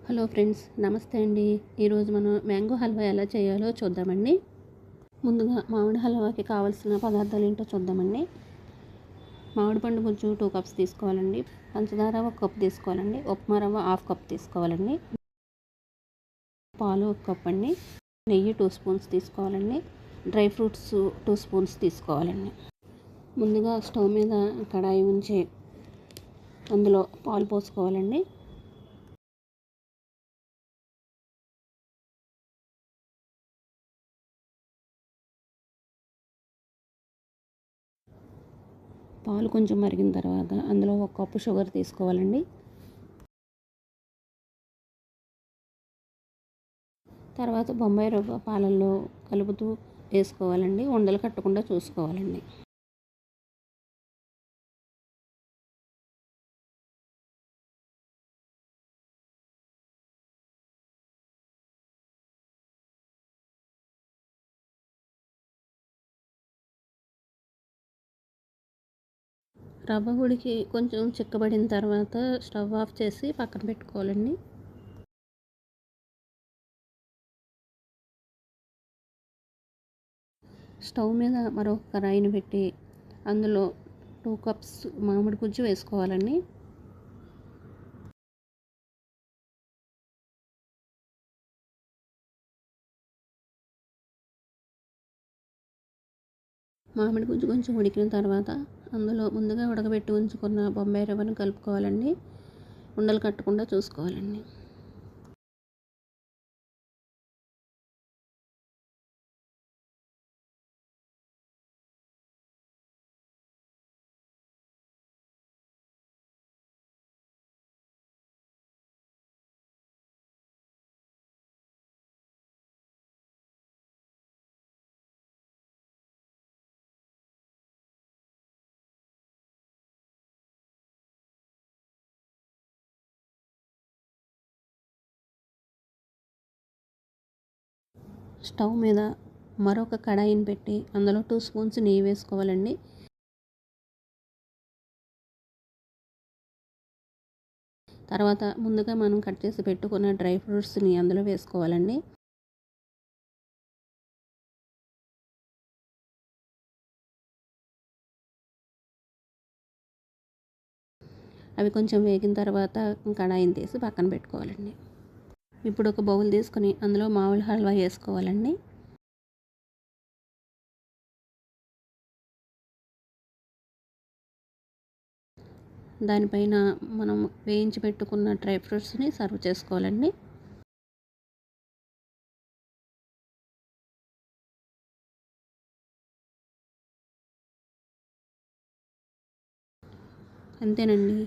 Hello friends, నమస్తే అండి. ఈరోజు మనం మ్యాంగో హల్వా ఎలా చేయాలో చూద్దామండి. ముందుగా మామిడి హల్వాకి కావాల్సిన పదార్థాలు ఏంటో చూద్దామండి. మామిడి పండు గుజ్జు 2 కప్స్ తీసుకోవాలండి. పంచదార 1 కప్ తీసుకోవాలండి. ఉప్మా రవ్వ 1/2 కప్ తీసుకోవాలండి. పాలు 1 కప్ అండి. నెయ్యి 2 స్పూన్స్ తీసుకోవాలండి. డ్రై ఫ్రూట్స్ 2 స్పూన్స్ తీసుకోవాలండి. ముందుగా స్టవ్ మీద కడాయి ఉంచి అందులో పాలు పోసుకోవాలండి. పాలు కొంచెం మరిగిన తర్వాత అందులో 1 కప్పు షుగర్ తీసుకోవాలండి. తర్వాత బొంబాయి రవ్వ పాలల్లో కలుపుతూ వేసుకోవాలండి. ఉండలు కట్టకుండా చూసుకోవాలండి. రవ్వ ఉడికి కొంచెం చిక్కబడిన తర్వాత స్టవ్ ఆఫ్ చేసి పక్కన పెట్టుకోవాలండి. స్టవ్ మీద మరొక కడాయిని పెట్టి అందులో 2 కప్స్ మామిడి గుజ్జు వేసుకోవాలండి. మామిడి గుజ్జు కొంచెం ఉడికిన తర్వాత అందులో ముందుగా ఉడకబెట్టి ఉంచుకున్న బొంబాయి రవ్వను కలుపుకోవాలండి. ఉండలు కట్టకుండా చూసుకోవాలండి. స్టవ్ మీద మరొక కడాయిని పెట్టి అందులో 2 స్పూన్స్ నెయ్యి వేసుకోవాలండి. తర్వాత ముందుగా మనం కట్ చేసి పెట్టుకున్న డ్రై ఫ్రూట్స్ని అందులో వేసుకోవాలండి. అవి కొంచెం వేగిన తర్వాత కడాయిని తీసి పక్కన పెట్టుకోవాలండి. ఇప్పుడు ఒక బౌల్ తీసుకొని అందులో మామిడి హల్వా వేసుకోవాలండి. దానిపైన మనం వేయించి పెట్టుకున్న డ్రై ఫ్రూట్స్ని సర్వ్ చేసుకోవాలండి. అంతేనండి,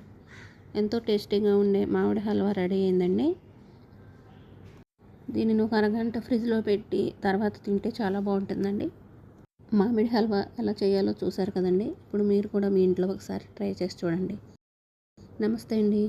ఎంతో టేస్టీగా ఉండే మామిడి హల్వా రెడీ అయిందండి. దీనిని ఒక అరగంట ఫ్రిడ్జ్లో పెట్టి తర్వాత తింటే చాలా బాగుంటుందండి. మామిడి హల్వా ఎలా చేయాలో చూసారు కదండి. ఇప్పుడు మీరు కూడా మీ ఇంట్లో ఒకసారి ట్రై చేసి చూడండి. నమస్తే అండి.